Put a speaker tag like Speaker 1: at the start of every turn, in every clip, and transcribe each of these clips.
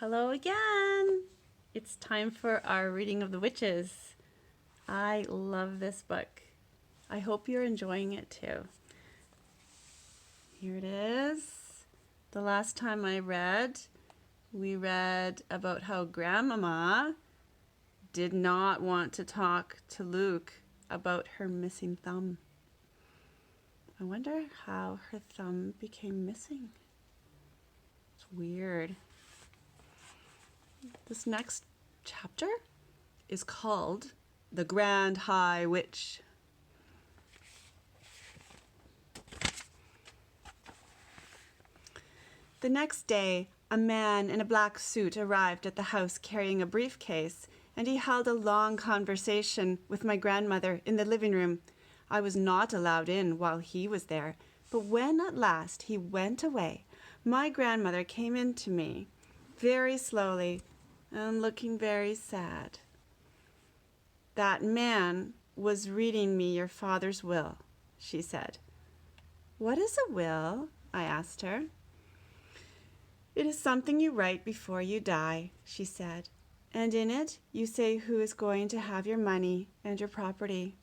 Speaker 1: Hello again! It's time for our reading of the witches. I love this book. I hope you're enjoying it too. Here it is. The last time we read about how Grandmama did not want to talk to Luke about her missing thumb. I wonder how her thumb became missing. It's weird. This next chapter is called The Grand High Witch. The next day, a man in a black suit arrived at the house carrying a briefcase, and he held a long conversation with my grandmother in the living room. I was not allowed in while he was there, but when at last he went away, my grandmother came in to me very slowly and looking very sad. "That man was reading me your father's will," she said. "What is a will?" I asked her. "It is something you write before you die," she said, "and in it you say who is going to have your money and your property.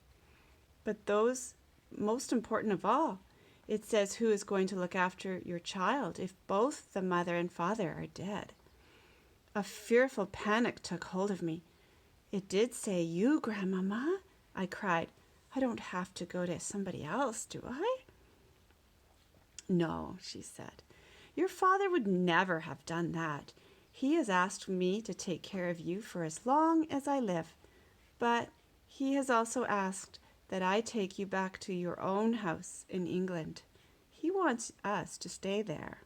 Speaker 1: But those most important of all, it says who is going to look after your child if both the mother and father are dead." A fearful panic took hold of me. "It did say you, Grandmama," I cried. "I don't have to go to somebody else, do I?" "No," she said. "Your father would never have done that. He has asked me to take care of you for as long as I live. But he has also asked that I take you back to your own house in England. He wants us to stay there."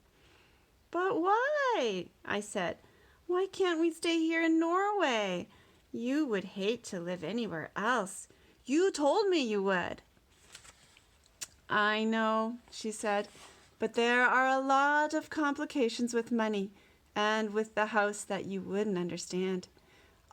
Speaker 1: "But why?" I said. "Why can't we stay here in Norway? You would hate to live anywhere else. You told me you would." "I know," she said, "but there are a lot of complications with money and with the house that you wouldn't understand.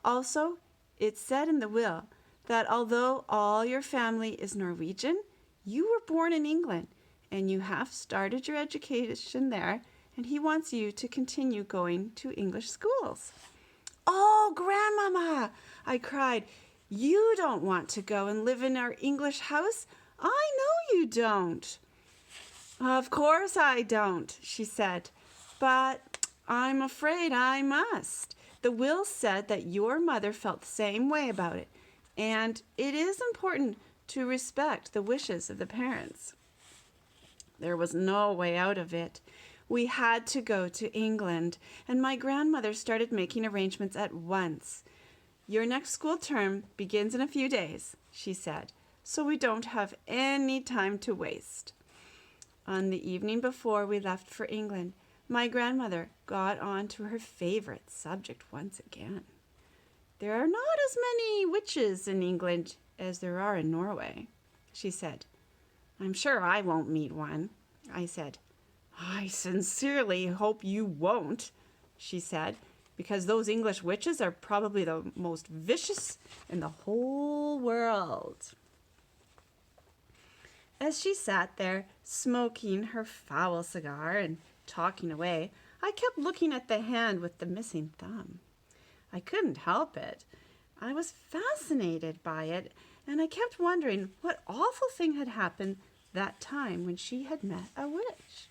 Speaker 1: Also, it's said in the will that although all your family is Norwegian, you were born in England and you have started your education there, and he wants you to continue going to English schools." "Oh, Grandmama," I cried, "you don't want to go and live in our English house. I know you don't." "Of course I don't," she said, "but I'm afraid I must. The will said that your mother felt the same way about it, and it is important to respect the wishes of the parents." There was no way out of it. We had to go to England, and my grandmother started making arrangements at once. "Your next school term begins in a few days," she said, "so we don't have any time to waste." On the evening before we left for England, my grandmother got on to her favorite subject once again. "There are not as many witches in England as there are in Norway," she said. "I'm sure I won't meet one," I said. "I sincerely hope you won't," she said, "because those English witches are probably the most vicious in the whole world." As she sat there, smoking her foul cigar and talking away, I kept looking at the hand with the missing thumb. I couldn't help it. I was fascinated by it, and I kept wondering what awful thing had happened that time when she had met a witch.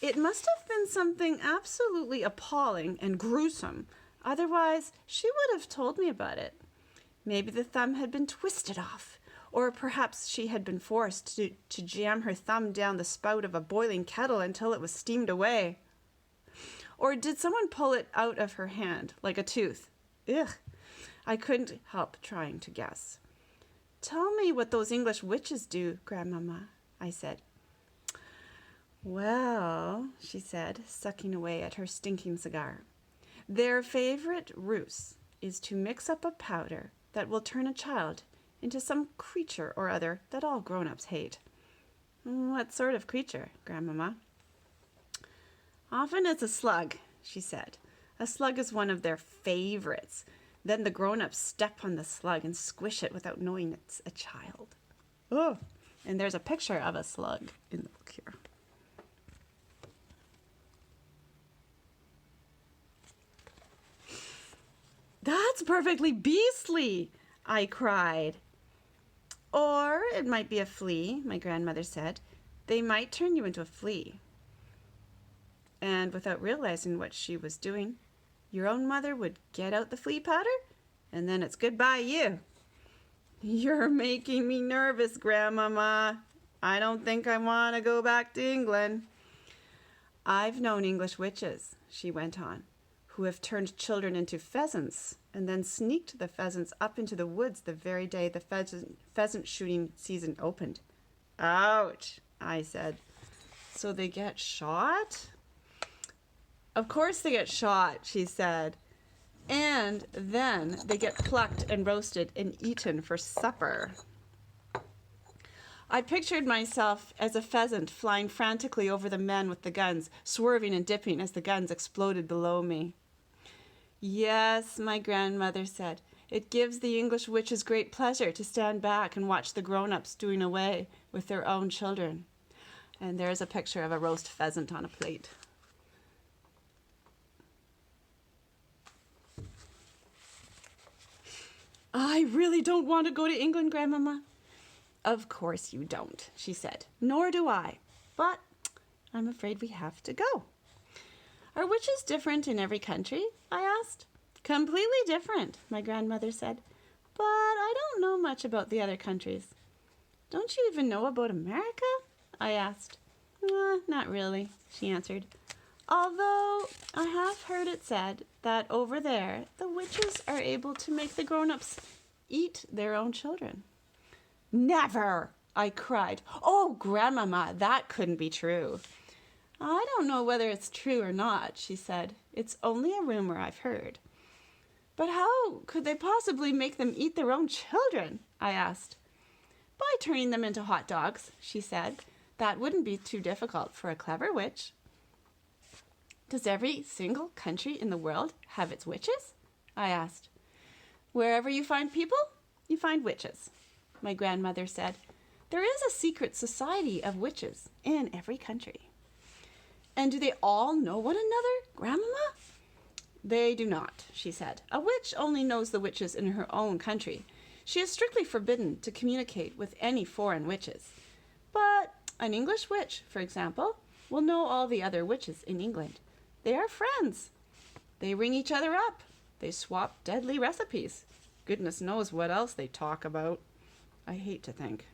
Speaker 1: It must have been something absolutely appalling and gruesome. Otherwise, she would have told me about it. Maybe the thumb had been twisted off, or perhaps she had been forced to jam her thumb down the spout of a boiling kettle until it was steamed away. Or did someone pull it out of her hand like a tooth? Ugh! I couldn't help trying to guess. "Tell me what those English witches do, Grandmama," I said. "Well," she said, sucking away at her stinking cigar, "their favorite ruse is to mix up a powder that will turn a child into some creature or other that all grown-ups hate." "What sort of creature, Grandmama?" "Often it's a slug," she said. "A slug is one of their favorites. Then the grown-ups step on the slug and squish it without knowing it's a child." Oh, and there's a picture of a slug in the book here. That's perfectly beastly, I cried. Or it might be a flea, my grandmother said. They might turn you into a flea. And without realizing what she was doing, your own mother would get out the flea powder, and then it's goodbye you. You're making me nervous, Grandmama. I don't think I want to go back to England. I've known English witches, she went on, who have turned children into pheasants and then sneaked the pheasants up into the woods the very day the pheasant shooting season opened. Ouch, I said. So they get shot? Of course they get shot, she said. And then they get plucked and roasted and eaten for supper. I pictured myself as a pheasant flying frantically over the men with the guns, swerving and dipping as the guns exploded below me. Yes, my grandmother said, it gives the English witches great pleasure to stand back and watch the grown-ups doing away with their own children. And there's a picture of a roast pheasant on a plate. I really don't want to go to England, Grandmama. Of course you don't, she said. Nor do I. But I'm afraid we have to go. Are witches different in every country? I asked. Completely different, my grandmother said. But I don't know much about the other countries. Don't you even know about America? I asked. Not really, she answered. Although I have heard it said that over there the witches are able to make the grown-ups eat their own children. Never, I cried. Oh, Grandmama, that couldn't be true. I don't know whether it's true or not, she said. It's only a rumor I've heard. But how could they possibly make them eat their own children? I asked. By turning them into hot dogs, she said. That wouldn't be too difficult for a clever witch. Does every single country in the world have its witches? I asked. Wherever you find people, you find witches, my grandmother said. There is a secret society of witches in every country. And do they all know one another, Grandmama? They do not, she said. A witch only knows the witches in her own country. She is strictly forbidden to communicate with any foreign witches. But an English witch, for example, will know all the other witches in England. They are friends. They ring each other up. They swap deadly recipes. Goodness knows what else they talk about. I hate to think.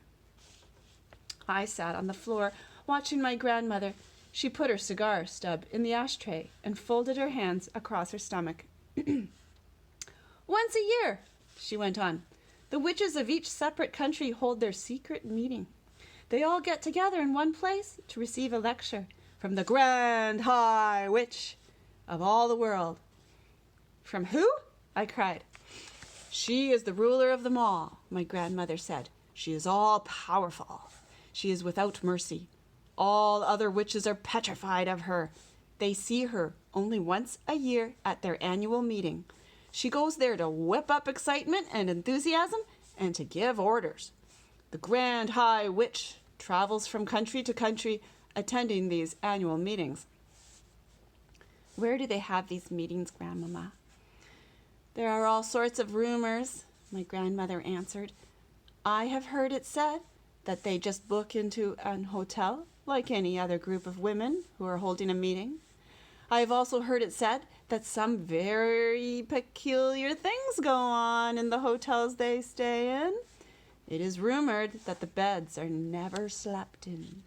Speaker 1: I sat on the floor watching my grandmother. She put her cigar stub in the ashtray and folded her hands across her stomach. Once a year, she went on, the witches of each separate country hold their secret meeting. They all get together in one place to receive a lecture from the Grand High Witch of all the world. From who? I cried. She is the ruler of them all, my grandmother said. She is all powerful. She is without mercy. All other witches are petrified of her. They see her only once a year at their annual meeting. She goes there to whip up excitement and enthusiasm and to give orders. The Grand High Witch travels from country to country attending these annual meetings. Where do they have these meetings, Grandmama? There are all sorts of rumors, my grandmother answered. I have heard it said that they just book into an hotel like any other group of women who are holding a meeting. I have also heard it said that some very peculiar things go on in the hotels they stay in. It is rumored that the beds are never slept in,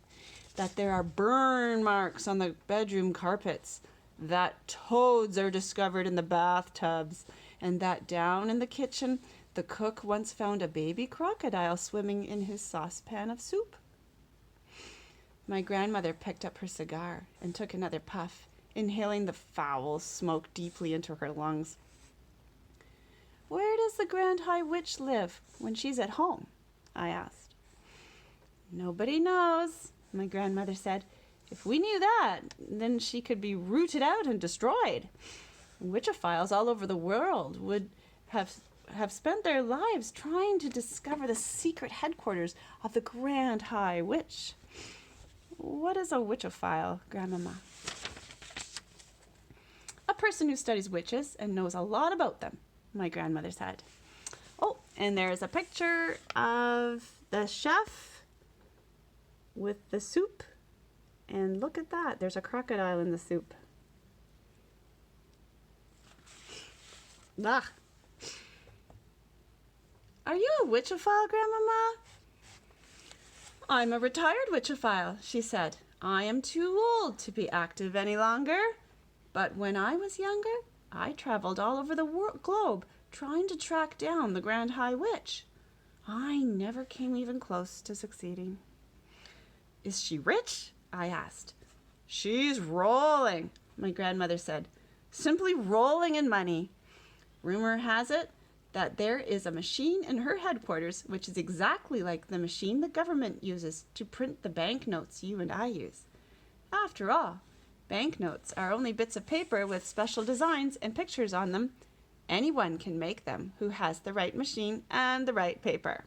Speaker 1: that there are burn marks on the bedroom carpets, that toads are discovered in the bathtubs, and that down in the kitchen the cook once found a baby crocodile swimming in his saucepan of soup. My grandmother picked up her cigar and took another puff, inhaling the foul smoke deeply into her lungs. Where does the Grand High Witch live when she's at home? I asked. Nobody knows, my grandmother said. If we knew that, then she could be rooted out and destroyed. Witchophiles all over the world would have spent their lives trying to discover the secret headquarters of the Grand High Witch. What is a witchophile, Grandmama? A person who studies witches and knows a lot about them, my grandmother said. Oh, and there's a picture of the chef with the soup. And look at that. There's a crocodile in the soup. Ah. Are you a witchophile, Grandmama? I'm a retired witchophile, she said. I am too old to be active any longer. But when I was younger, I traveled all over the globe trying to track down the Grand High Witch. I never came even close to succeeding. Is she rich? I asked. She's rolling, my grandmother said. Simply rolling in money. Rumor has it that there is a machine in her headquarters which is exactly like the machine the government uses to print the banknotes you and I use. After all, banknotes are only bits of paper with special designs and pictures on them. Anyone can make them who has the right machine and the right paper.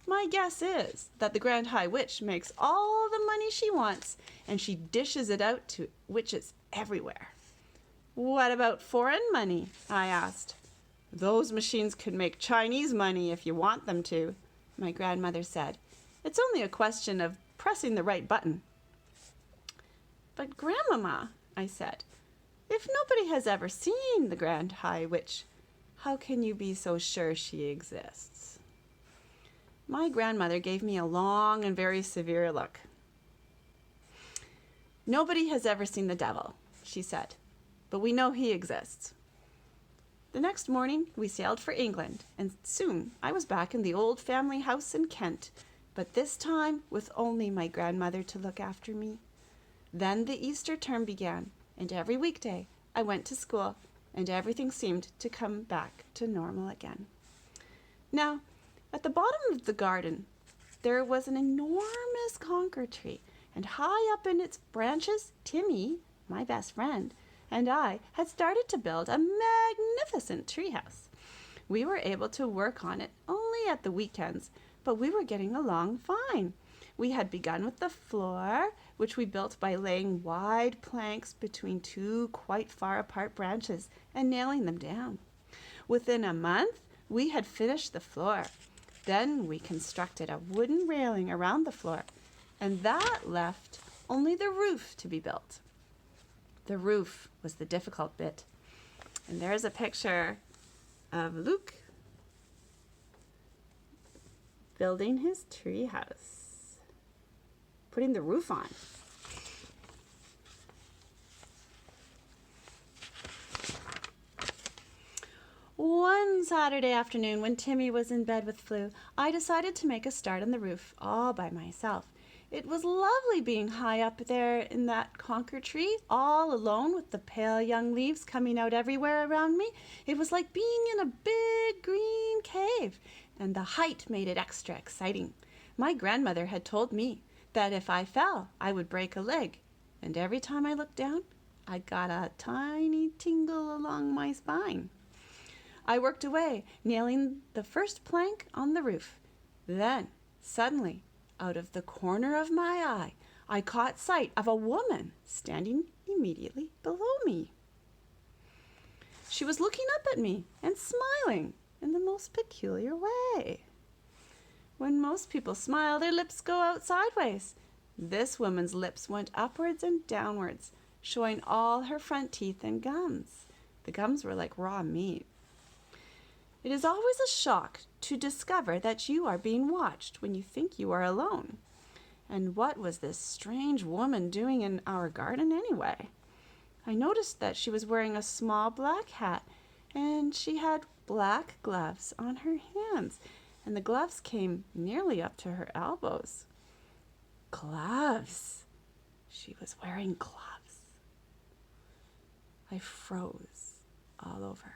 Speaker 1: My guess is that the Grand High Witch makes all the money she wants and she dishes it out to witches everywhere. What about foreign money? I asked. Those machines could make Chinese money if you want them to, my grandmother said. It's only a question of pressing the right button. But Grandmama, I said, if nobody has ever seen the Grand High Witch, how can you be so sure she exists? My grandmother gave me a long and very severe look. Nobody has ever seen the devil, she said, but we know he exists. The next morning, we sailed for England, and soon I was back in the old family house in Kent, but this time with only my grandmother to look after me. Then the Easter term began, and every weekday I went to school, and everything seemed to come back to normal again. Now, at the bottom of the garden, there was an enormous conker tree, and high up in its branches, Timmy, my best friend, and I had started to build a magnificent treehouse. We were able to work on it only at the weekends, but we were getting along fine. We had begun with the floor, which we built by laying wide planks between two quite far apart branches and nailing them down. Within a month, we had finished the floor. Then we constructed a wooden railing around the floor, and that left only the roof to be built. The roof was the difficult bit. And there's a picture of Luke building his treehouse, putting the roof on. One Saturday afternoon when Timmy was in bed with flu, I decided to make a start on the roof all by myself. It was lovely being high up there in that conker tree, all alone with the pale young leaves coming out everywhere around me. It was like being in a big green cave, and the height made it extra exciting. My grandmother had told me that if I fell, I would break a leg, and every time I looked down, I got a tiny tingle along my spine. I worked away, nailing the first plank on the roof. Then, suddenly, out of the corner of my eye, I caught sight of a woman standing immediately below me. She was looking up at me and smiling in the most peculiar way. When most people smile, their lips go out sideways. This woman's lips went upwards and downwards, showing all her front teeth and gums. The gums were like raw meat. It is always a shock to discover that you are being watched when you think you are alone. And what was this strange woman doing in our garden anyway? I noticed that she was wearing a small black hat, and she had black gloves on her hands, and the gloves came nearly up to her elbows. Gloves! She was wearing gloves. I froze all over.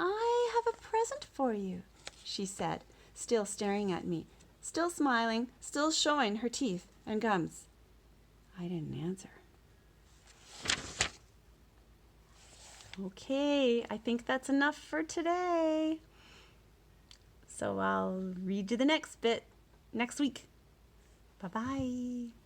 Speaker 1: I have a present for you, she said, still staring at me, still smiling, still showing her teeth and gums. I didn't answer. Okay, I think that's enough for today. So I'll read you the next bit next week. Bye-bye.